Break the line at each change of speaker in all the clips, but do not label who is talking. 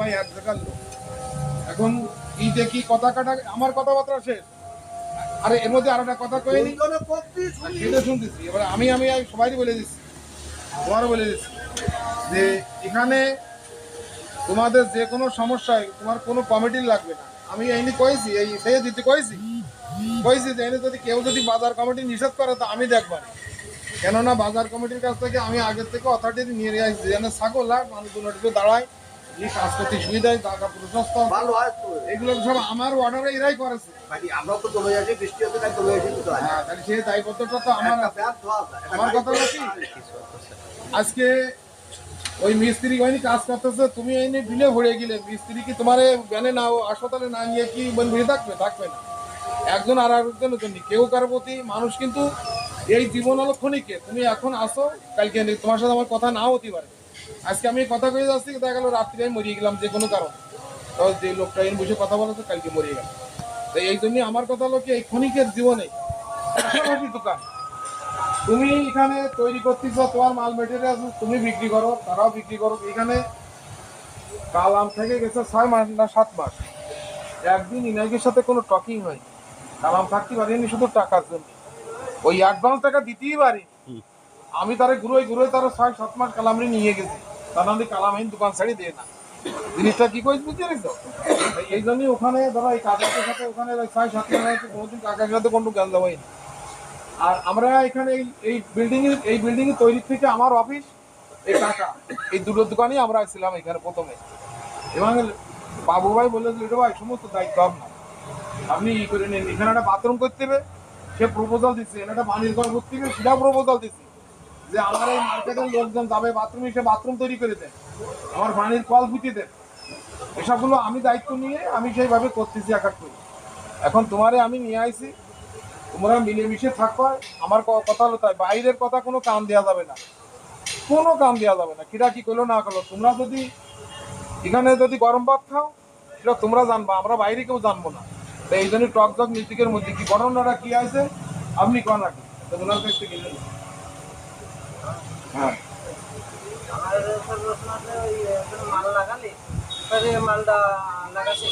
ভাই এক জায়গার লোক। এখন এই যে কি কথা কাটা, আমার কথাবার্তা শেষ। আরে এর মধ্যে আরো একটা কথা কইনি, সেটা শুনতেছি। এবার আমি সবাইকে বলে দিচ্ছি, তোমারও বলে দিচ্ছি যে এখানে তোমাদের যে কোনো সমস্যায় তোমার কোনো কমিটি লাগবে না। আমি এনে কয়েছি, এই সে দিতে কয়েছি যে এনে যদি কেউ যদি বাজার কমিটি নিষেধ করে তো আমি দেখবো না। কেননা বাজার কমিটির কাছ থেকে আমি আগের থেকে অথরিটি নিয়ে আসছি, যেন ছাগল লাখ মানুষ দুটো দাঁড়ায়, এই কাজ করতে সুবিধায় টাকা প্রশস্ত ভালো হয়। এগুলো সব আমার অর্ডারে এরাই করেছে।
আমরা তো চলে যাচ্ছি, বৃষ্টি হতে তাই চলে যাচ্ছি।
হ্যাঁ, তাহলে সেই দায়বদ্ধতা তো আমার আছে। আমার কথা হলো কি, আজকে ওই মিস্ত্রি হয়নি কাজ করতেছে, তুমি এই নিয়ে বিলে ভরে গেলে মিস্ত্রি কি তোমার ব্যানে না হাসপাতালে না নিয়ে কি ভিড়ে থাকবে? থাকবে না। একজন আর একজনের জন্য কেউ কারোর প্রতি মানুষ কিন্তু এই জীবন হলো ক্ষণিকে। তুমি এখন আসো, কালকে তোমার সাথে আমার কথা নাও হতে পারে। আজকে আমি কথা কয়ে যাচ্ছি, দেখা গেলো রাত্রি আমি মরিয়ে গেলাম যে কোনো কারণ, তো যে লোকটা এনে বসে কথা বলে তো কালকে মরিয়ে গেল। তাই এই জন্যই আমার কথা হলো কি, এই ক্ষণিকের জীবনে দোকান তুমি এখানে তৈরি করতেছ, তোমার মাল মেটেরিয়াল তুমি বিক্রি করো, তারাও বিক্রি করো। এখানে কালাম থেকে গেছে 6 মাস না 7 মাস, একদিন ইনাইকের সাথে কোনো টকিং হয়নি। কালাম থাকতে পারিনি শুধু টাকার জন্য, ওই অ্যাডভান্স টাকা দিতেই পারি। আমি তারা ঘুরে তারা 6-7 মাস কালামরি নিয়ে গেছি, তার নাম কালাম আইন দোকান ছাড়ি দিয়ে না। জিনিসটা কি করে বুঝতে পেরেছ? এই জন্যই ওখানে ধরো এই কাগজের সাথে ওখানে 6-7 মাস কোনোদিন কাগজের সাথে কোনো জ্ঞান হয়নি। আর আমরা এখানে এই বিল্ডিং এর তৈরি থেকে আমার অফিস, এই টাকা, এই দুটো দোকানই আমরা ছিলাম এখানে প্রথমে। এবং বাবু ভাই বললো যে ভাই সমস্ত দায়িত্ব আপনার, আপনি ই করে নেন। এখানে একটা বাথরুম করতে হবে, সে প্রপোজাল দিচ্ছে। এখানে একটা পানির ঘর করতে হবে, সেটাও প্রপোজাল দিচ্ছে যে আমার এই মার্কেটের লোকজন যাবে বাথরুমে, সে বাথরুম তৈরি করে দেন, আমার পানির কল ফুটিয়ে দেন। এসবগুলো আমি দায়িত্ব নিয়ে আমি সেইভাবে করতেছি এক এক করে। এখন তোমারে আমি নিয়ে আইছি, তোমরা মিলেমিশে থাকো। আমার কথা হলো তাই, বাইরের কথা কোনো কান দেওয়া যাবে না, কোনো কান দেওয়া যাবে না। কিরা কি করলো না করলো, তোমরা যদি এখানে যদি গরম ভাত খাও সেটা তোমরা জানবা, আমরা বাইরে কেউ জানবো না। তো এই জন্য টক টক নীতিকের মধ্যে কি ঘটনাটা কি আছে আপনি কন আগে তো ওনার কাছ থেকে নিলেন। হ্যাঁ,
মাল লাগালে মালটা লাগাচ্ছি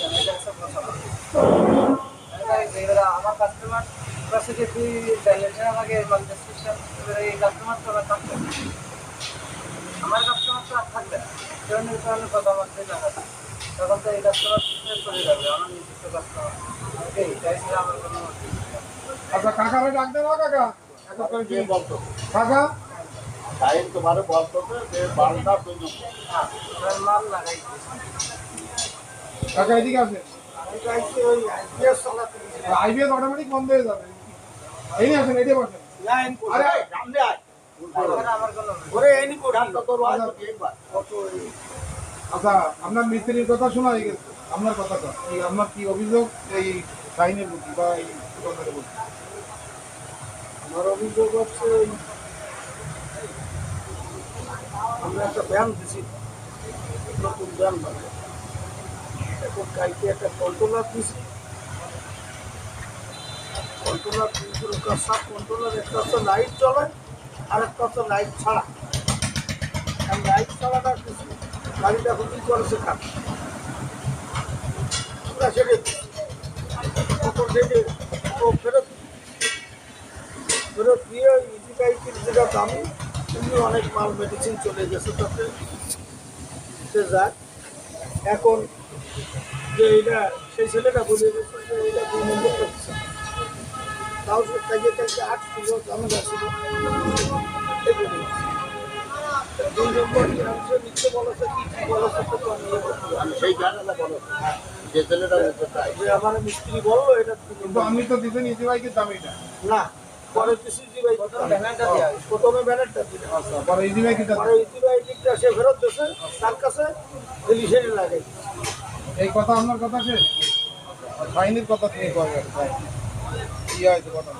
আমার কাস্টমার কাছে যে তুই ব্যালেন্সের আমাকে মাল ডিসক্রিপশন, এই কাস্টমার তো আমার থাকবে, আমার কাস্টমার তো আর থাকবে না। কারণে কথাবার্তাই লাগাবে, তখন তো এই কাস্টমার চলে যাবে, আমার নির্দিষ্ট কাস্টমার। তাই ছিল আমার কোনো।
আচ্ছা কাকারে ডাক দেন। কাকা একটা করে দিয়ে বলতো, কাকা
টাইম তোমারে বলতো যে 12টা পর্যন্ত
মাল লাগাই
কাকা এদিকে আছে। আইবিএস অটোমেটিক বন্ধ হয়ে যাবে। এই নিয়ে আসেন, এটাই বসেন। আরে
সামনে আয়
আমার কোনো।
ওরে এনি কোডা তোর আজ একবার
আচ্ছা, আপনার মিস্ত্রির কথা শোনা হয়ে গেছে, আপনার কথা কর। এই আপনার কি অভিযোগ এই সাইনের প্রতি বা এই দোকানের প্রতি?
আমার অভিযোগ হচ্ছে আমরা একটা ব্যায়াম দিছি, নতুন ব্যায়াম বানাই। এখন কালকে একটা কন্ট্রোলার দিছি, কন্ট্রোলার সব কন্ট্রোলার একটা হচ্ছে লাইট চলে আর একটা হচ্ছে লাইট ছাড়া। আর লাইট ছাড়াটা কিছু গাড়িটা এখন কি করে শেখা আমরা সেটাই তখন সেটি ও ফেরত দিয়ে ইজি বাইকের যেটা দামি এমনি অনেক মাল মেডিসিন চলে গেছে তাতে সে যায়। এখন যে এইটা সেই ছেলেটা বলিয়ে গেছে যে এইটা 2 নম্বর করছে, তাও সে কাজে 8 কিলো ঝামেলা ছিল। 2 নম্বর সে নিচ্ছে বলেছে কি বলেছে তো আমি সেই জায়গাটা বলো যে ছেলেটা যে আমার মিস্ত্রি বললো এটা
কিন্তু আমি তো দিতেন ইজি বাইকের দাম এটা
না, পরে ইজি বাইক প্রথমে ব্যানারটা দিল,
পরে ইজি বাইকের দাম,
পরে ইজি বাইকটা সে ফেরত দিয়েছে তার কাছে ডিলিশনে লাগাই।
এই কথা আপনার কথা শেষ। ফাইনের কথা তুমি কয় কি হয়েছে কথা?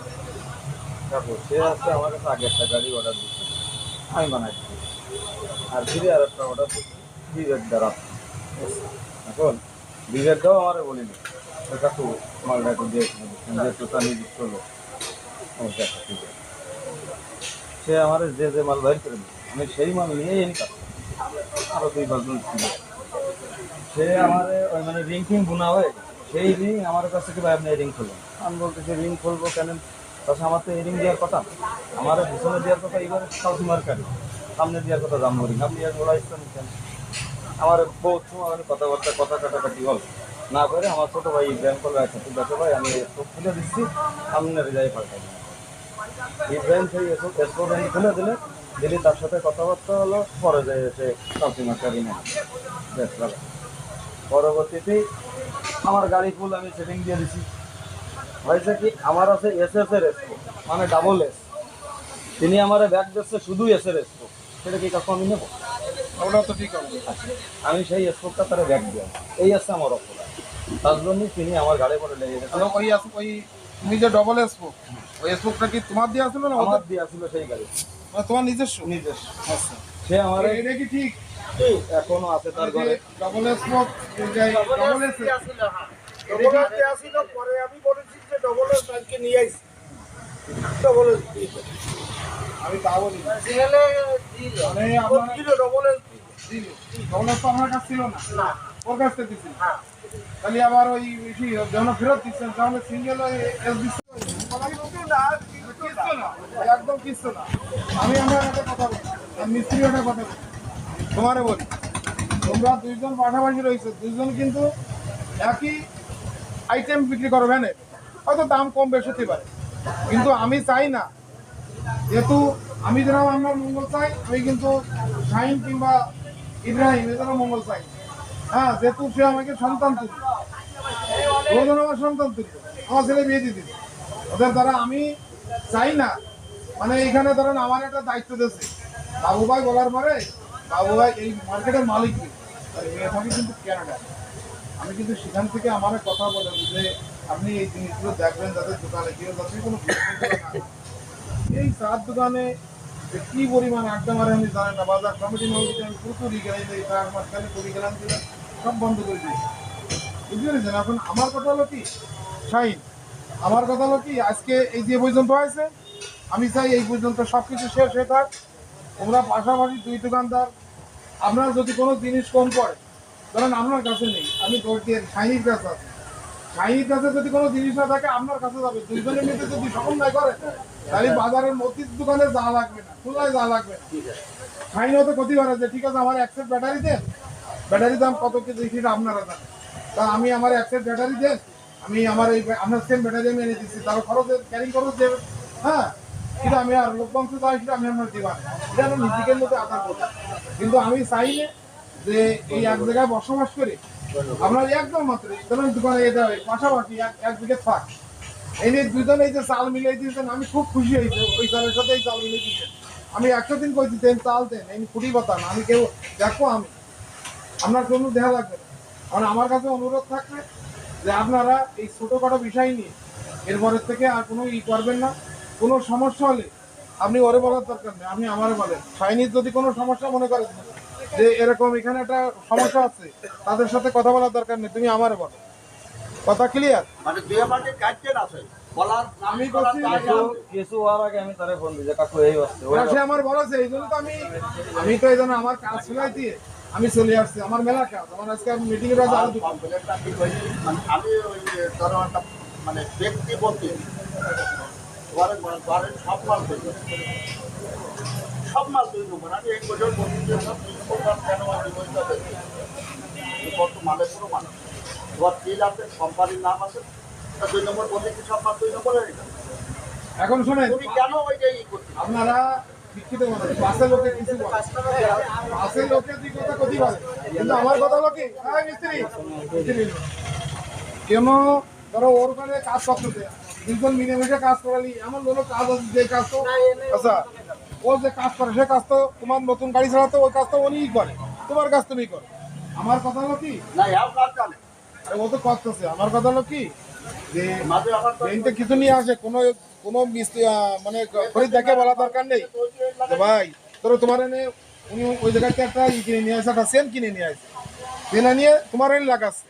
দেখো সে আছে আমার কাছে আগে একটা গাড়ি অর্ডার দিচ্ছে, আমি বানাইছি, আর ফিরে আর একটা অর্ডার দিচ্ছি বিবেক দ্বারা। এখন বিবেকটাও আমার বলিনি কাকু মালটা একটু দিয়েছিল, যেহেতু তার নির্দিষ্ট লোক ঠিক আছে, সে আমার যে মাল বাইর করে দিচ্ছে আমি সেই মাল নিয়েই এনে কাজ, আরও 2 পাঁচজন ছিল। সে আমার ওই মানে রিং টিং বোনা হয়ে গেছে। সেই রিং আমার কাছে কি ভাই আপনি রিং খুলবেন, আমি বলতেছি রিং খুলবো কেন, তাছাড়া আমার তো এই রিং দেওয়ার কথা, আমার পিছনে দেওয়ার কথা এবার সাউথ মার্কেট, সামনে দেওয়ার কথা জামুরি, আপনি আর বলা ইসলাম কেন। আমার বহুত সময় আমি কথাবার্তা কথা কাটাকাটি হল না করে আমার ছোটো ভাই ইব্রাহিম করলো, আচ্ছা ঠিক আছে ভাই আমি স্টোভ খুলে দিচ্ছি, আপনার রেজাই পাঠাই ইব্রাহিম সেই স্টোভ খুলে দিলে দিদি তার সাথে কথাবার্তা হলো, পরে যায় এসে সাউথ মার্কেট রিং বেশ ভালো। পরবর্তীতে আমার গাড়ি ফুল আমি সেটিং দিয়ে দিছি, হয়েছে কি আমার আছে এস এস এর স্কোপ মানে ডাবল এস, তিনি আমার ব্যাগ দিচ্ছে শুধু এস এর স্কোপ, সেটা কি কাকু আমি নেবো?
ওটা তো ঠিক আছে।
আচ্ছা, আমি সেই স্কোপটা তারা ব্যাগ দিই, এই আসছে আমার অপরাধ, তার জন্যই তিনি আমার গাড়ি করে লেগে গেছে।
তাহলে ওই তুমি যে ডবল স্পোক, ওই স্পোকটা কি তোমার দিয়ে আসলো না
আমার দিয়ে আসলো সেই গাড়ি,
মানে তোমার নিজস্ব?
নিজস্ব।
আচ্ছা,
সে আমার
এটা কি ঠিক?
এখনো আছে তার ঘরে।
Double spoke double S
double S দেয়া ছিল, পরে আমি বলেছি যে ডবল এস আজকে নিয়ে আইছি, ডবল এস
আমি তা বলি না।
সিঙ্গেলে দিল
মানে আপনার
দিল, ডবল এস
দিল ডবল এস তো আমার কাছে ছিল না,
না
ওর কাছ থেকে দিচ্ছি।
হ্যাঁ
তাহলে আবার ওই যখন ফেরত দিচ্ছেন তাহলে সিঙ্গেল এস দিচ্ছে কিচ্ছু না, একদম কিচ্ছু না। আমি আমার একটা কথা বলি, আমি মিস্ত্রি একটা কথা বলি, তোমারে বলি, তোমরা দুইজন পাশাপাশি রয়েছে, দুইজন কিন্তু একই আইটেম বিক্রি করো ভ্যানে, হয়তো দাম কম বেশি হতে পারে, কিন্তু আমি চাই না, যেহেতু আমি যেরকম আমার মঙ্গল চাই, আমি কিন্তু শাহিন কিংবা ইব্রাহিম এদেরও মঙ্গল চাই। হ্যাঁ, যেহেতু সে আমাকে সন্তান তুলবে, ওজন আমার সন্তান তুলবে, আমার ছেলে বিয়ে দিয়ে দিবে, ওদের দ্বারা আমি চাই না, মানে এখানে ধরেন আমার একটা দায়িত্ব দিয়েছে বাবু ভাই বলার পরে, বাবু ভাই এই মার্কেটের মালিক আর মেয়ে থাকে কিন্তু ক্যানাডায়, আমি কিন্তু সেখান থেকে আমার কথা বলে যে আপনি এই জিনিসগুলো দেখবেন যাদের দোকানে কেউ যাতে কোনো বিশৃঙ্খলা না হয়। এই চার দোকানে যে কি পরিমাণ আড্ডা মারে আমি জানেন না, বাজার কমিটি মালিক আমি প্রচুর গেলাম, এই তার মাঝখানে করি গেলাম দিলাম, সব বন্ধ করে দিয়েছি, বুঝতে পেরেছেন? এখন আমার কথা হলো কি শাহিন, আমার কথা হলো কি আজকে এই যে পর্যন্ত হয়েছে, আমি চাই এই পর্যন্ত সব কিছু শেষ হয়ে থাক। তোমরা পাশাপাশি দুই দোকানদার, আপনার যদি কোনো জিনিস কম পড়ে, ধরেন আপনার কাছে নেই, আমি শাহিনীর কাছে আছে, শাহিনীর কাছে যদি কোনো জিনিস না থাকে আপনার কাছে যাবে, দুইজনের মধ্যে যদি সমন্বয় করে তাহলে বাজারের মতির দোকানে যা লাগবে না, খোলায় যা লাগবে না। শাহিনী হতে ক্ষতি করে যে ঠিক আছে আমার এক সেট ব্যাটারি দেন, ব্যাটারি দাম কত কি দেখি আপনারা জানেন, তা আমি আমার এক সেট ব্যাটারি দেন, আমি আমার এই আপনার সেম ব্যাটারি আমি এনে দিচ্ছি, তারও খরচ ক্যারিং খরচ দেবে। হ্যাঁ, কিন্তু আমি আর লোক বংশ চাই সেটা আমি আপনার দিবা না, এটা আমার নিজেদের মধ্যে আধার করবো, কিন্তু আমি চাই না যে এই এক জায়গায় বসবাস করে আপনার একদম মাত্র ধরুন দোকানে যেতে হবে পাশাপাশি এক দিকে থাক, এই নিয়ে দুজন এই যে চাল মিলিয়ে দিয়েছেন আমি খুব খুশি হয়েছে, ওই চালের সাথে এই চাল মিলিয়ে দিয়েছেন, আমি 100 দিন কই দিতেন চাল দেন, এই ফুটি কথা না, আমি কেউ দেখো আমি আপনার কোনো দেখা লাগবে না। কারণ আমার কাছে অনুরোধ থাকবে যে আপনারা এই ছোটোখাটো বিষয় নিয়ে এরপরের থেকে আর কোনো করবেন না, কোনো সমস্যা হলে আপনি ওরে বলার দরকার নেই, আপনি আমারে বলেন। শাইনির যদি কোনো সমস্যা মনে করেন যে এরকম এখানে একটা সমস্যা আছে, তাদের সাথে কথা বলার দরকার নেই, তুমি আমারে বলো, কথা ক্লিয়ার?
মানে দুই মার্কেট গাইডেন আছে বলার,
আমি বলছি
কিছু হওয়ার আগে আমি তারে ফোন দিই যে কাকু এই হচ্ছে ওই
সে আমার বলেছে, এই জন্য তো আমি তো এই জন্য আমার কাজ ফেলাই দিয়ে আমি চলে আসছি, আমার মেলা কাজ, আমার আজকে মিটিং এর আগে আরো দুটো।
আমি ওই ধরো একটা মানে ব্যক্তি বলতে ঘরের সব মাল তৈরি, সব মাল তৈরি করবেন। আমি এই বছর বলছি যে সব কেন কত মালের পুরো মানুষ তোমার তিল আছে, কোম্পানির নাম আছে, 2 নম্বর বলতে কি সব মাল 2 নম্বরের এটা।
এখন শোনেন,
তুমি কেন ওই যে ই করছো?
আপনারা শিক্ষিত মানুষ, পাশের লোকে কিছু বলে, পাশের লোকে দুই কথা ক্ষতি বলে, কিন্তু আমার কথা হলো কি এই মিস্ত্রি কেন ধরো ওর ওখানে কাজ করতেছে, দুজন মিলেমিশে কাজ করালি, এমন কোনো কাজ আছে যে কাজ তো আচ্ছা ও যে কাজ করে সে কাজ তো তোমার নতুন গাড়ি ছাড়া তো ওই কাজ তো উনিই করে, তোমার কাজ তুমি করো। আমার কথা হলো কি
না এও কাজ জানে
আরে ও তো করতেছে, আমার কথা হলো কি যে
মাঝে আমার তো
ব্যাংকে কিছু নিয়ে আসে, কোনো মিস্ত্রি মানে খরিদ দেখে বলা দরকার নেই যে ভাই ধরো তোমার এনে উনি ওই জায়গাতে একটা কিনে নিয়ে আসে, একটা সেন কিনে নিয়ে আসে, সেনা নিয়ে তোমার এনে লাগাচ্ছে,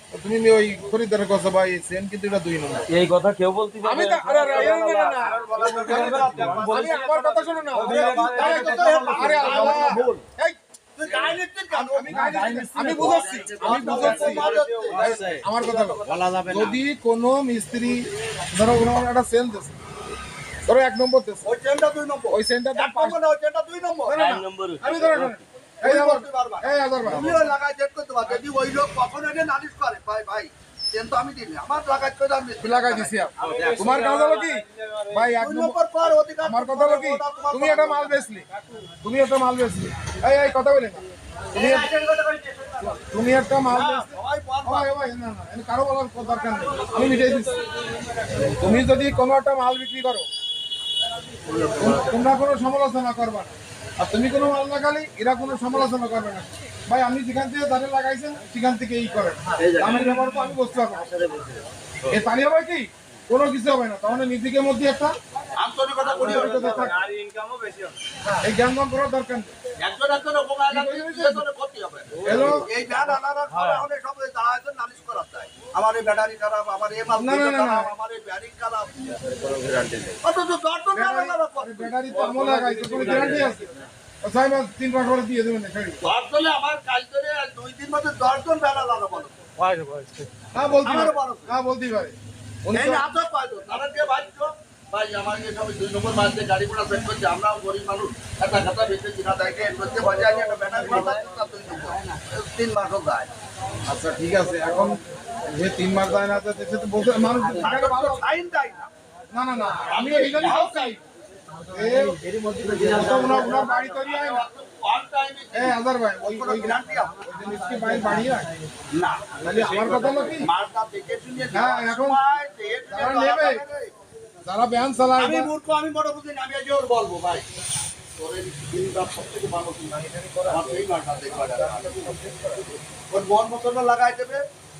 তো তুমি ওই খরিদ্দারের কথা ভাই সেন কিন্তু এটা 2 নম্বর।
এই কথা কেউ বলতে পারে
আমি তো আরে আরে আরে না না আমি আমার কথা শোনো না, আরে আল্লাহ এই
তুই গায়ে নিচ্ছিস কেন?
আমি বুঝাচ্ছি আমার কথা হলো, যদি কোনো মিস্ত্রি ধরো ওনার একটা সেল দিচ্ছে, ধরো 1 নম্বর দিচ্ছে,
ওই ট্রেনটা 2 নম্বর।
ওই সেন্টার
এক নম্বর না, ওই ট্রেনটা 2 নম্বর।
আমি ধরো এই
তুই
আমার
করতে পারবা।
এই আদার ভাই
তুমি ওই লাগায় চেক করতে পারবে। যদি ওই লোক কখনো এনে নালিশ করে, ভাই ভাই ট্রেন তো আমি দিইনি, আমার লাগায় করে আমি
লাগাই দিছি তোমার কাজ হলো কি ভাই 1
2
নম্বর
নম্বর পর অধিকার।
আমার কথা হলো কি তুমি একটা মাল বেচলি, এই কথা বলে না, তুমি একটা মাল বেচলি,
সবাই বল
ভাই ভাই না না এখানে কারো বলার কোনো দরকার নেই, আমি মিটাই দিচ্ছি। তুমি যদি কোনো একটা মাল বিক্রি করো, তোমরা কোনো সমালোচনা করবে না, আর তুমি কোনো মাল লাগালে এরা কোনো সমালোচনা করবে না। ভাই আমি যেখান থেকে দাঁড়িয়ে লাগাইছেন সেখান থেকে এই করেন, দামের ব্যাপার তো আমি বুঝতে পারবো। এ তাহলে হবে কি কোনো কিছু হবে না, তাহলে নিজেকে মধ্যে একটা
আন্তরিকতা করি।
আন্তরিকতা থাকে।
আর ইনকামও বেশি হবে।
এই জ্ঞান দান করার দরকার নেই।
একজন একজন উপকার লাগবে, দুজনের ক্ষতি হবে।
হ্যালো
এই ব্যান আনারা করে অনেক সব দাঁড়ায় একজন নালিশ করা যায়। আমার এই ব্যাটারি খারাপ, আমার এই মাল
না, না, না,
খারাপ,
না।
আমার এই ব্যারিং খারাপ। অথচ দর্শন আনারা করে।
ব্যাটারি তো এমন লাগাইছে কোনো গ্যারান্টি আছে? 3 মাস পরে দিয়ে দেবেন এখানে।
দর্শনে আমার কাজ করে 2 দিন মধ্যে 10 জন ব্যান আনারা বলো।
হ্যাঁ বলতে
আমারও
পারে,
বলো।
হ্যাঁ বলতেই পারে। উনি
এই
তো-
না তো পাইলো, তারা দিয়ে ভাবছো, ভাই আমার এই সব 2 নম্বর মাসে গাড়ি ঘোড়া সেট করছে, আমরাও গরিব মানুষ, একটা কথা বেঁচে কিনা দেখে এর মধ্যে বাজে আনি একটা ব্যাটারি মারলাম, 2 নম্বর 3 মাসও যায়।
আচ্ছা ঠিক আছে, এখন যে 3 মাস যায় না তো সে তো বলতে মানুষ থাকাটা ভালো।
ফাইন দেয় না।
না না না আমি এই জন্য বলছি ওনার বাড়ি তৈরি হয় না।
অন টাইমে
আজার ভাই ওই
কোনো
ওই
গ্যারান্টি আছে?
জিনিসকে বাড়ি বাড়ি হয়
না।
তাহলে আমার কথা হলো কি
মালটা দেখে শুনে
হ্যাঁ,
দেওয়ার
এখন
সময় date
যারা
দেওয়া
নেবে,
যাবে না।
যারা ব্যান চালায়
আমি
বা-
মূর্খ, আমি বড় বুঝি না, আমি আজ ওর বলবো ভাই তোর এই দিনটা সবথেকে ভালো দিন। আমার এই মালটা দেখবা যাবে। ওর মন মতন লাগাই দেবে,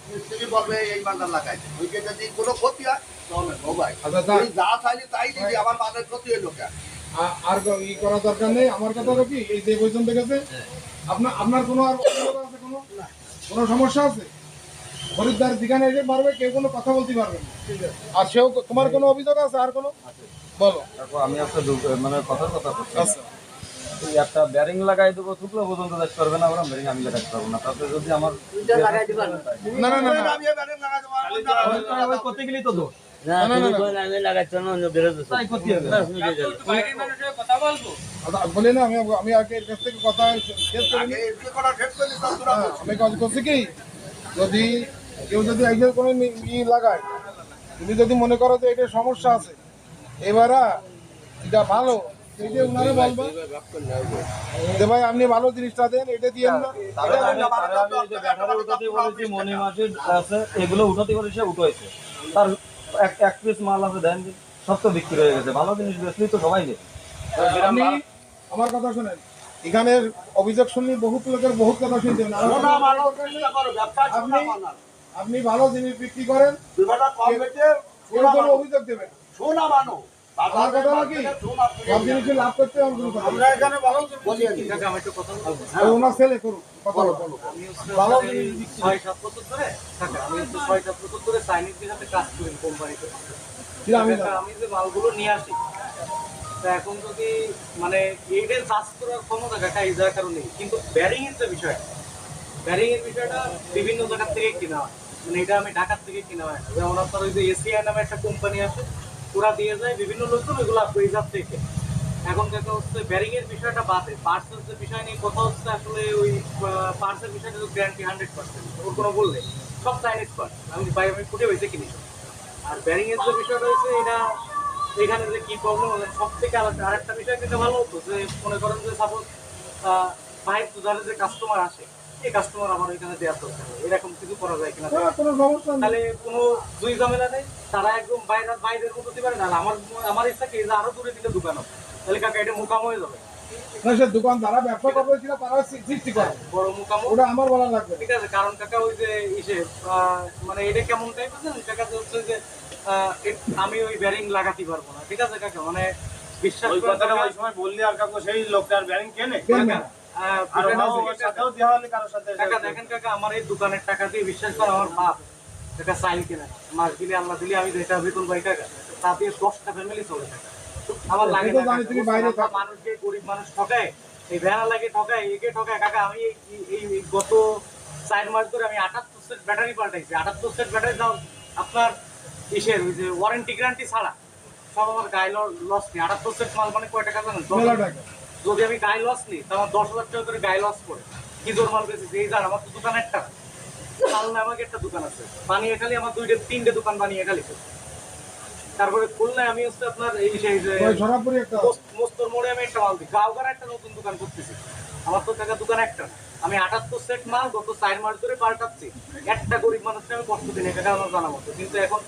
মিস্ত্রি বলবে এই মালটা লাগাই দেবে। ওইকে যদি কোনো ক্ষতি হয় তাহলে ও ভাই
আচ্ছা,
তুই যা চাইলি তাই দিবি, আমার মালের ক্ষতি হলো কেন?
আর ই করার দরকার নেই। আমার কথা হলো কি এই যে পর্যন্ত গেছে আপনার কোনো আর অভিযোগ আছে, কোনো সমস্যা আছে? খরিদ্দার যেখানে এসে পারবে কেউ কোনো কথা বলতে পারবে না, আর সেও তোমার কোনো অভিযোগ আছে আর কোনো বলো।
তারপর আমি একটা মানে কথার কথা বলছি,
আচ্ছা
এই একটা ব্যারিং লাগাই দেবো, শুক্লো পর্যন্ত দেখতে পারবে না, আমরা ব্যারিং আমি লাগাতে পারবো না। তাতে যদি আমার
না না না না
আমি এই ব্যাটারি লাগাই দেবো, আমার জানা আছে।
করতে গেলেই তো দোষ,
না, না, না, না।
তাই করতে হবে।
বাইরের মানুষের কথা বলবো।
আচ্ছা, বলি না আমি আগে এর কাছ থেকে কথা শেষ করি
আগে এসে করা শেষ করে দিতাম তোরা।
আমি কাজ করছি কি যদি কেউ যদি একজন কোনো লাগায়, তুমি যদি মনে করো যে এটা সমস্যা আছে, এবারা এটা ভালো, এইটা উনারে বলবা যে ভাই আপনি ভালো জিনিসটা দেন, এটা দিয়ে না
তাহলে আমি এই যে ব্যাটারি উঠাতে বলেছি, মনি মাছের আছে, এগুলো উঠাতে বলেছে, উঠাইছে। তার এক পিস মাল আছে, দেন দিন, সব তো বিক্রি হয়ে গেছে। ভালো জিনিস বেচলেই তো সবাই নেবে।
আপনি আমার কথা শুনেন, এখানে অভিযোগ শুনলে বহুত লোকের বহুত কথা শুনতে হবে।
সোনা মানো, চেষ্টা করো, ব্যবসা সোনা
আপনি
মানার।
আপনি ভালো জিনিস বিক্রি করেন,
দুই বেটা কম বেচে
কেউ
সোনা
কোনো
মানো।
অভিযোগ দেবেন।
সোনা মানো।
আমার কথা হলো কি সব জিনিসে লাভ করতে আমার কোনো কথা নেই।
আমরা এখানে ভালো বলিয়ে দিই।
আর ওনার ছেলে করুক কথা বলো।
আমি হচ্ছে ভালো 6-7 বছর ধরে আমি হচ্ছে 6-7 বছর ধরে চাইনিজ সাথে কাজ করি কোম্পানিতে।
কি আমি
আমি যে মালগুলো নিয়ে আসি, তা এখন যদি মানে এইটা চাষ করার ক্ষমতা কাকা এই যার কারণে, কিন্তু ব্যারিং এর যে বিষয়, ব্যারিং এর বিষয়টা বিভিন্ন জায়গা থেকে কেনা হয়। মানে এটা আমি ঢাকার থেকে কেনা হয়, যেমন আপনার ওই যে এসিআই নামে একটা কোম্পানি আছে, ওরা দিয়ে যায় বিভিন্ন লোকজন, ওইগুলো এই জাত থেকে। এখন দেখা হচ্ছে ব্যারিং এর বিষয়টা বাদে পার্টসের যে বিষয় নিয়ে কথা হচ্ছে, আসলে ওই পার্টসের বিষয়টা তো গ্যারান্টি 100%, ওর কোনো বললে সব চাইনিজ পার্ট আমি ফুটে হয়েছে কিনি। আর ব্যারিং এর যে বিষয়টা হয়েছে, এটা এখানে যে কি প্রবলেম হলো সব থেকে আলাদা। আরেকটা বিষয় কিন্তু ভালো হতো যে মনে করেন যে সাপোজ বাইক যারা যে কাস্টমার আসে, এই কাস্টমার আমার এখানে দেওয়ার দরকার নেই, এরকম কিছু করা যায় কিনা,
কোনো সমস্যা নেই।
তাহলে কোনো দুই ঝামেলা নেই, তারা একদম বাইরের মতো দিতে পারে না। আর আমার ইচ্ছা কি যে আরো দূরে দিলে দোকান হবে, তাহলে কাকা এটা মুকাম হয়ে যাবে,
না সে দোকান যারা ব্যবসা করবে ছিল তারা সৃষ্টি করে,
বড় মুকাম।
ওটা আমার বলা লাগবে না।
ঠিক আছে, কারণ কাকা ওই যে ইসে মানে এটা কেমন টাইপ আছে কাকা, হচ্ছে যে আমি ওই ব্যারিং লাগাতে পারবো না। ঠিক আছে কাকা, মানে বিশ্বাস
ওই
করে
কথাটা
কাকা,
ওই সময় বললি আর কাকু সেই লোকটার ব্যারিং কেনে
কেন না?
আহ,
আর
বিষয়টা
ওর
হচ্ছে
সাথেও দেওয়া হলে কারোর সাথে
কাকা দেখেন কাকা, আমার এই দোকানের টাকা দিয়ে বিশ্বাস করে আমার বাপ কাকা চাইল কিনা মাস দিলে আল্লাহ দিলে আমি যেটা বেতন পাই কাকা, তা দিয়ে 10টা ফ্যামিলি চলে থাকে। আমার লাগে
আমি তো
না
জানি
কাকা,
তুমি বাইরে
আমরা
থাকো।
মানুষকে গরিব মানুষ ঠকায়, এই ভ্যান লাগে ঠকায় একে ঠকায় কাকা। আমি এই গত 4 মাস ধরে আমি 78 সেট ব্যাটারি পাল্টাইছি। 78 সেট ব্যাটারি দাও আপনার ইসের ওই যে ওয়ারেন্টি গ্যারান্টি ছাড়া সব আমার গায়ে লস নেই। 78 সেট মাল মানে কয় টাকা জানেন?
মেলা টাকা।
যদি আমি গায়ে লস নিই তাহলে আমার 10,000 টাকা করে গায়ে লস করে কি জোর মাল বেশি এই জান। আমার তো দোকান একটা, কালনা আমাকে একটা দোকান আছে বানিয়ে খালি, আমার 2-3টে দোকান বানিয়ে খালি। তারপরে খুলনায় আমি হচ্ছে আপনার এই সেই যে
ওই সরাপুরি একটা
মোস্তর মোড়ে আমি একটা মাল দিই। গাঁওগাড়া একটা নতুন দোকান করতেছি। আমার তো টাকা দোকান একটা না। আমি 78 সেট মাল গত 4 মাস ধরে পাল্টাচ্ছি। একটা গরিব মানুষকে আমি কষ্ট দিই না, এটা আমার জানা মতো। কিন্তু এখন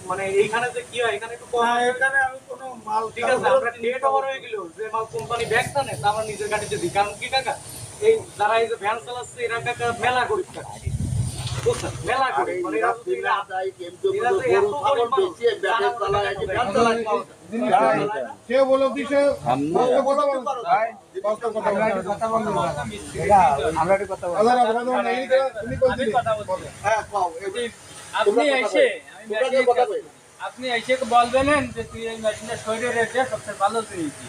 মানে এইখানে যে কি হয়, এখানে একটু কম
না,
আছে।
এখানে আমি কোনো মাল
ঠিক আছে, আমরা ডেট ওভার হয়ে গেল যে মাল কোম্পানি ব্যাগ টানে তা আমরা নিজের গাড়িতে দিই। কারণ কি কাকা, এই যারা এই যে ভ্যান চালাচ্ছে এরা কাকা মেলা গরিব টাকা, বুঝছেন? মেলা গরিব মানে এরা যদি এরা যে এত গরিব মানুষ,
কেউ বলো দিছে বাস্তব কথা বলো, বাস্তব কথা বলো।
আমরা একটা কথা বলি।
আল্লাহ রাব্বুল আলামিন এই যে তুমি কইছিলে
হ্যাঁ পাও
আপনি এসে আপনি এসে বলবেন যে তুই এই মেশিনটা শরীরে রেখে সবচেয়ে ভালো তুইছি।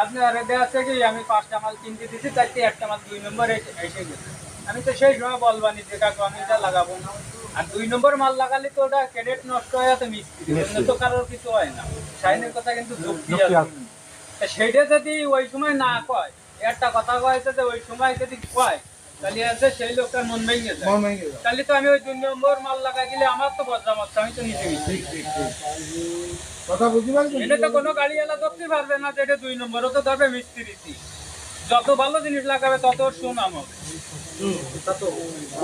আপনি আর দেওয়া আছে কি আমি 5টা মাল কিনতে দিচ্ছি, তাইতে একটা মাল 2 নম্বর এসে গেছে। আমি তো সেই সময় বলবানি যে কাকু আমি এটা লাগাবো না। আর 2 নম্বর মাল লাগালে তো ওটা ক্রেডিট নষ্ট হয়ে যাতে মিস্ত্রি, অন্য তো কারোর কিছু হয় না। সাইনের কথা কিন্তু যুক্তি আছে। তা সেইটা যদি ওই সময় না কয়, একটা কথা কয়েছে যে ওই সময় যদি কয়, তাহলে আছে সেই লোকটার মন ভেঙে যায়।
মন ভেঙে গেল।
তাহলে তো আমি ওই 2 নম্বর মাল লাগাই দিলে আমার তো বদনাম হচ্ছে, আমি তো নিচে গেছি।
কথা বুঝতে পারছেন?
এটা তো কোনো গাড়িওয়ালা ধরতে পারবে না যে এটা 2 নম্বরও তো ধরবে মিস্ত্রিটি। যত ভালো জিনিস লাগাবে তত ওর সুনাম হবে।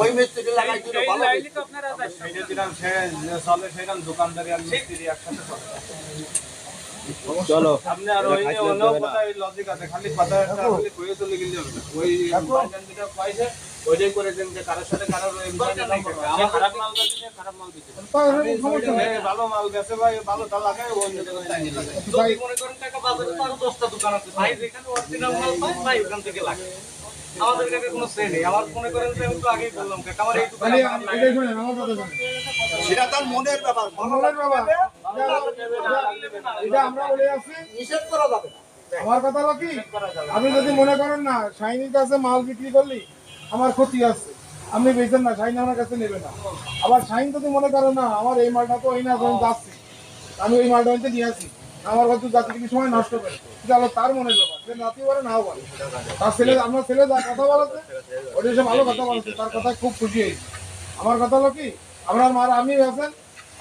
ওই মিস্ত্রি
সেই লাইনই তো আপনারা
সেইটা দিলাম, সে চলে সেরকম দোকানদারি আর মিস্ত্রি একসাথে চলে। চলো আপনি আর ওই যে অন্য কথা এই লজিক আছে, খালি কথা একটা খালি কইয়ে চলে গেলে হবে না। ওই বাজার যেটা পাইছে ওইটাই করে দেন যে কারোর সাথে কারোর আমার খারাপ মাল দিচ্ছে, খারাপ মাল দিচ্ছে।
তাহলে সমস্যা নেই।
ভালো মাল গেছে ভাই, ভালো তা লাগায় অন্য জায়গায় চাই লাগায়।
যদি মনে করেন টাকা বাজারে তো আরো 10টা দোকান আছে ভাই, যেখানে অরিজিনাল মাল পাই ভাই ওখান থেকে লাগে। আমাদের কাছে কোনো সে নেই। আমার মনে করেন যে আমি তো আগেই বললাম কাকা, আমার এই
খালি
দোকানে
এটাই শুনেন, আমার কথা শুনেন।
সেটা তার মনের ব্যাপার,
মনোহর বাবা, এটা আমরা বলে আছি,
নিষেধ করা যাবে না।
আমার কথা হলো কি, আপনি যদি মনে করেন না শাইনির কাছে মাল বিক্রি করলি আমার ক্ষতি আছে, আপনি বেচেন না, শাইন আমার কাছে নেবে না। আবার শাইন যদি মনে করেন না আমার এই মালটা তো এই না যখন যাচ্ছি, আমি ওই মালটা হইতে নিয়ে আসি, আমার কাছে যাতে কিছু সময় নষ্ট করে, এটা হলো তার মনের ব্যাপার। সে নাতি পারে নাও পারে। তার ছেলে, আপনার ছেলে যা কথা বলেছে ওটা সে ভালো কথা বলেছে, তার কথা খুব খুশি হয়েছে। আমার কথা হলো কি, আপনার মার আমি আছেন,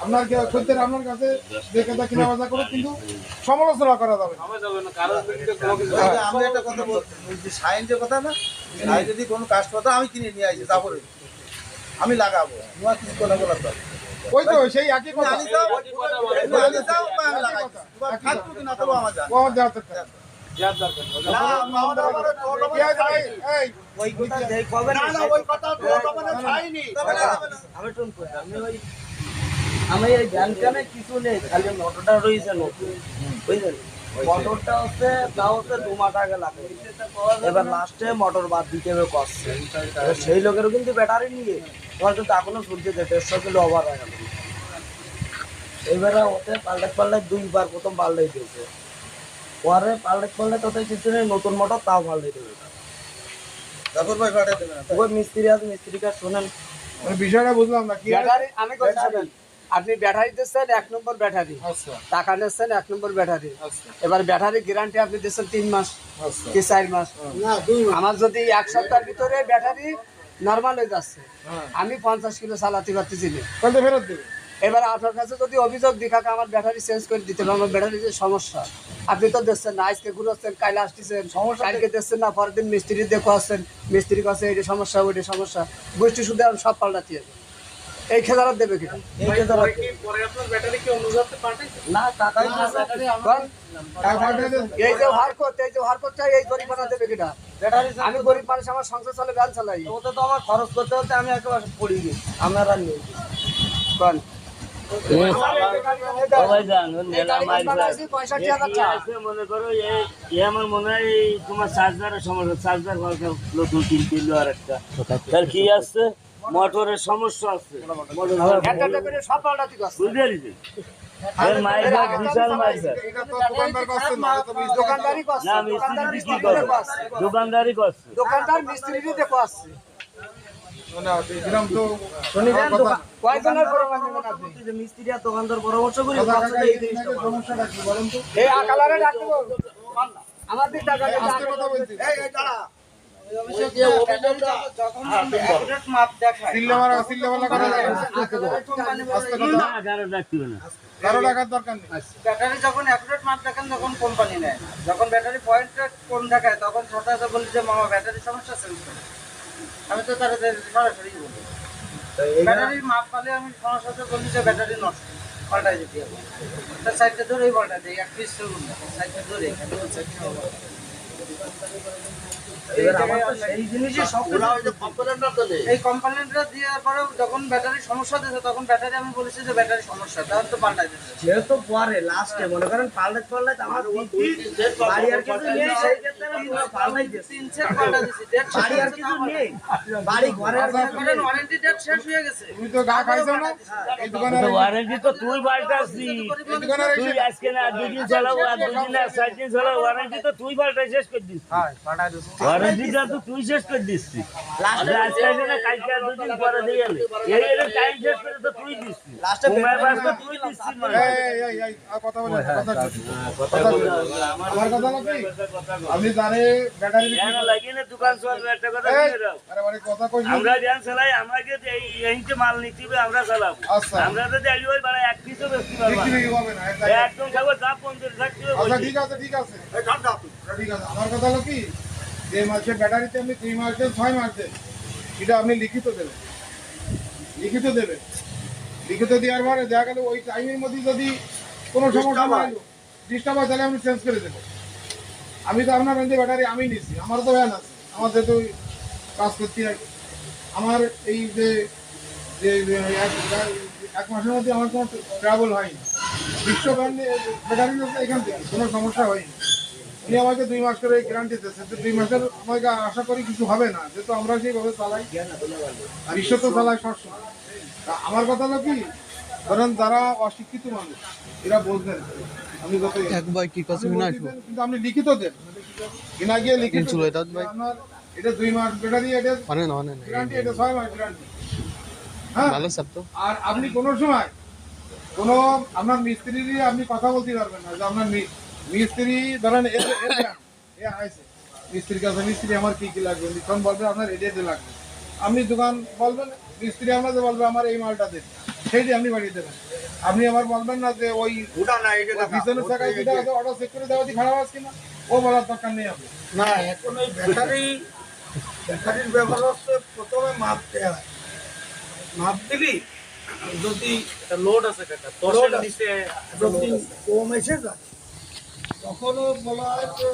আপনার সত্যের আপনার কাছে দেখে তা কিনা বাজা করে, কিন্তু সমালোচনা করা যাবে না।
হবে যাবে না, কারোর বিরুদ্ধে কোনো কিছু
আমি একটা কথা বলছি, যে সাইন যে কথা না, সাইন যদি কোনো কাস্টমার, আমি কিনে নিয়ে আসি তারপরে আমি লাগাবো, তোমার কিছু কথা বলার দরকার
ওই তো সেই একই কথা।
আমি যাও, আমি লাগাই, তোমার থাকবো কি না করবো আমার জানা।
ও আমার দেওয়ার চেষ্টা।
যার দরকার নেই।
না, আমার আবার
কি আছে ভাই? এই,
ওই কথা যেই কবে না, ওই কথা মানে ছাইনি।
আমি টুন করি, আমি এই ভ্যানখানে কিছু নেই, খালি মোটরটা রয়েছে নতুন, বুঝলেন? মোটরটা হচ্ছে তাও হচ্ছে 2 মাস আগে লাগে। এবার লাস্টে মোটর বাদ দিতে হবে কষ্ট। সেই লোকেরও কিন্তু ব্যাটারি নিয়ে তোমার কিন্তু এখনো চলছে, 150 কিলো ওভার হয়ে গেল। এবারে ওতে পাল্টাই 2বার প্রথম পাল্টাই দিয়েছে, পরে পাল্টাই তোতে কিছু নেই, নতুন মোটর তাও পাল্টাই দেবে।
তারপর ভাই পাঠিয়ে দেবেন।
ওই মিস্ত্রি আছে, মিস্ত্রিকে শোনেন।
মানে বিষয়টা বুঝলাম না কি আছে?
ব্যাটারি আমি কথা শুনেন, আপনি ব্যাটারি দিচ্ছেন 1 নম্বর ব্যাটারি,
আচ্ছা
টাকা নিচ্ছেন 1 নম্বর ব্যাটারি।
আচ্ছা
এবার ব্যাটারি গ্যারান্টি আপনি দিচ্ছেন 3 মাস
আচ্ছা
কি 4 মাস।
না, 2 মাস।
আমার যদি 1 সপ্তাহের ভিতরে ব্যাটারি নর্মাল হয়ে যাচ্ছে,
হ্যাঁ,
আমি 50 কিলো চালাতে পারতেছি না।
কত ফেরত দেবে?
এবার আপনার কাছে যদি অভিযোগ দিই কাকা আমার ব্যাটারি চেঞ্জ করে দিতে হবে, আমার ব্যাটারির যে সমস্যা আপনি তো দিচ্ছেন না, আজকে ঘুরাচ্ছেন, কাইলে আসতেছেন, কালকে দিচ্ছেন না, পরের দিন মিস্ত্রি দেখো আসছেন, মিস্ত্রি কাছে এইটা সমস্যা ওইটা সমস্যা, গোষ্ঠী শুধু আমি সব পাল্টাতে হবে। এই খেলার দেবে কিনা?
পরে আপনার ব্যাটারি কি অন্য জায়গাতে পাল্টাইছে?
না টাকাই কারণ
এক পাঠিয়ে দেন।
এই যে ভার করতে এই গরিবানা দেবে কিনা? আমি গরিব মানুষ, আমার সংসার চলে, ভ্যান চালাই।
ওতে তো আমার খরচ করতে হতে আমি একেবারে পড়ি গেছি, আমার আর নেই।
কোন
এই গাড়ি
বানাইছি 65,000 টাকা।
মনে করো আমার মনে হয় তোমার চার্জারের সমস্যা, চার্জার নতুন কিনতে এলো আর একটা, তার কি আসছে মোটরের সমস্যা আছে,
একটা করে সব পাল্টাতে গেছে।
বুঝতে পারছি
বিশাল মাইজার
এটা তো দোকানদার করছে না, এটা তো মিস্ত্রি।
দোকানদারি করছে,
না
দোকানদার
মিস্ত্রি কি
মিস্ত্রি
করে
দেখো আসছে।
দোকানদারি করছে
দোকানদার মিস্ত্রি দেখো আসছে।
না, এরকম তো কথা
কয়জনের পরামর্শ নেবেন আপনি?
মিস্ত্রি আর দোকানদার পরামর্শ করি
কথা কাকা, এই জিনিসটার সমস্যাটা কি বলেন তো?
এই আকালারে ডাক দেবো। আমাদের টাকা
আস্তে কথা বলছি। সিল্লে মারা, সিল্লে মারা করা যাবে না। আস্তে কথা।
না কারো ডাকবে না
কারো টাকার দরকার নেই।
ব্যাটারি যখন অ্যাকুরেট মাপ দেখেন তখন কোম্পানি নেয় না, যখন ব্যাটারি পয়েন্টটা কম দেখায় তখন সাথে সাথে বলি যে মামা ব্যাটারি সমস্যা চেঞ্জ করে। আমি তো তারা সরাসরি বলি ব্যাটারির মাপ পালে আমি সমস্যা সাথে বলি যে ব্যাটারি নষ্ট, পাল্টাই দিতে হবে। তার সাইডটা ধরেই পাল্টা দিই, এক পিস সাইডটা ধরে এই জিনিসই সব এই কম্পোনেন্টটা দেওয়ার পরে যখন ব্যাটারি সমস্যা দিয়েছে তখন ব্যাটারি আমি বলেছি যে ব্যাটারি সমস্যা, তখন তো পাল্টাই দিচ্ছে।
যেহেতু পরে লাস্টে মনে করেন পাল্টাতে আমার বাড়ি আর কিছু নেই, সেই ক্ষেত্রে আমি পাল্টাই দিয়েছি।
3 সেট পাল্টা দিছি, ডেট
বাড়ি আর কিছু নেই, বাড়ি ঘরে আর কিছু নেই।
ওয়ারেন্টি ডেট শেষ হয়ে গেছে।
তুমি তো গা খাইছো না? এই দোকানে
ওয়ারেন্টি তো তুই পাল্টাসি
এই দোকানে
তুই আজকে না দুদিন চালাবো আর দুদিন না 4 দিন চালাবো ওয়ারেন্টি তো তুই পাল্টাই শেষ করে দিস ওয়ারেন্টিটা তো তুই শেষ করে দিচ্ছি আজকে না কালকে আর দুদিন পরে দিয়ে গেলে এই টাইম শেষ করে তো তুই দিচ্ছি তোমার পাস তো তুই দিচ্ছি মানে
এই আর কথা বলে কথা বলে। আমার কথা হলো কি, আপনি জানে ব্যাটারি
কেন লাগিয়ে না দোকান চলবে একটা কথা
এই,
শুনে রাখ
আরে মানে কথা কইছি।
আমরা ধ্যান চালাই আমাকে এই এইতে মাল নিতে হবে আমরা চালাবো
আচ্ছা।
আমরা যদি আলি ওই বাড়া এক পিসও বেশি পারবো না।
বিক্রি হবে না, এক জায়গায়।
একদম খাবো যা 50 থাকতে হবে
আচ্ছা
বলছি।
ঠিক আছে, ঠিক আছে, ঠিক আছে। আমার কথা হলো কি, যে মাসে ব্যাটারিতে আপনি 3 মাস দেন 6 মাস দেন, এটা আপনি লিখিত দেবেন, লিখিত দেবেন। লিখিত দেওয়ার পরে দেখা গেল ওই টাইমের মধ্যে যদি কোনো সমস্যা না হলো, ডিস্টার্ব হয়, তাহলে আমি চেঞ্জ করে দেবো। আমি তো আপনার রেঞ্জে ব্যাটারি আমি নিচ্ছি, আমারও তো ভ্যান আছে, আমার যেহেতু কাজ করতে হয়। আমার এই যে যে এক মাসের মধ্যে আমার কোনো ট্রাভেল হয়নি, বিশ্ব ব্যান্ড ব্যাটারি এখান থেকে কোনো সমস্যা হয়নি। উনি আমাকে 2 মাস করে গ্যারান্টি দিয়েছে, 2 মাসের আমাকে আশা করি কিছু হবে না, যেহেতু আমরা সেইভাবে চালাই, আর বিশ্ব তো চালাই সবসময়। তা আমার কথা হলো কি, ধরেন যারা অশিক্ষিত মানুষ এরা বুঝবেন, আমি যত কিন্তু আপনি লিখিত দেন, কিনা গিয়ে লিখিত দেন। আপনার এটা 2 মাস ব্যাটারি, এটা গ্যারান্টি, এটা 6 মাস গ্যারান্টি। হ্যাঁ, আর আপনি কোনো সময় কোনো আপনার মিস্ত্রি আপনি কথা বলতে পারবেন না যে আপনার মিস্ত্রি ধরেন এ আইছে মিস্ত্রির কাছে, মিস্ত্রি আমার কি কি লাগবে, তখন বলবে আপনার এটা লাগবে। আপনি দোকান বলবেন, মিস্ত্রি আপনাকে বলবে আমার এই মালটা দেন, সেইটি আপনি বাড়িয়ে দেবেন। আপনি আমার বলবেন না যে ওই পিছনের চাকায় যেটা আছে অটো চেক করে দেওয়া খারাপ আছে কিনা, ও বলার দরকার নেই আপনি।
না, এখন ওই ব্যাটারির ব্যবহার হচ্ছে প্রথমে মাপ দেওয়া হয়। মাপ দিলি যদি
লোড আছে কাকা, 10 এর নিচে
যদি কম এসে যায় তখনও বলা হয় যে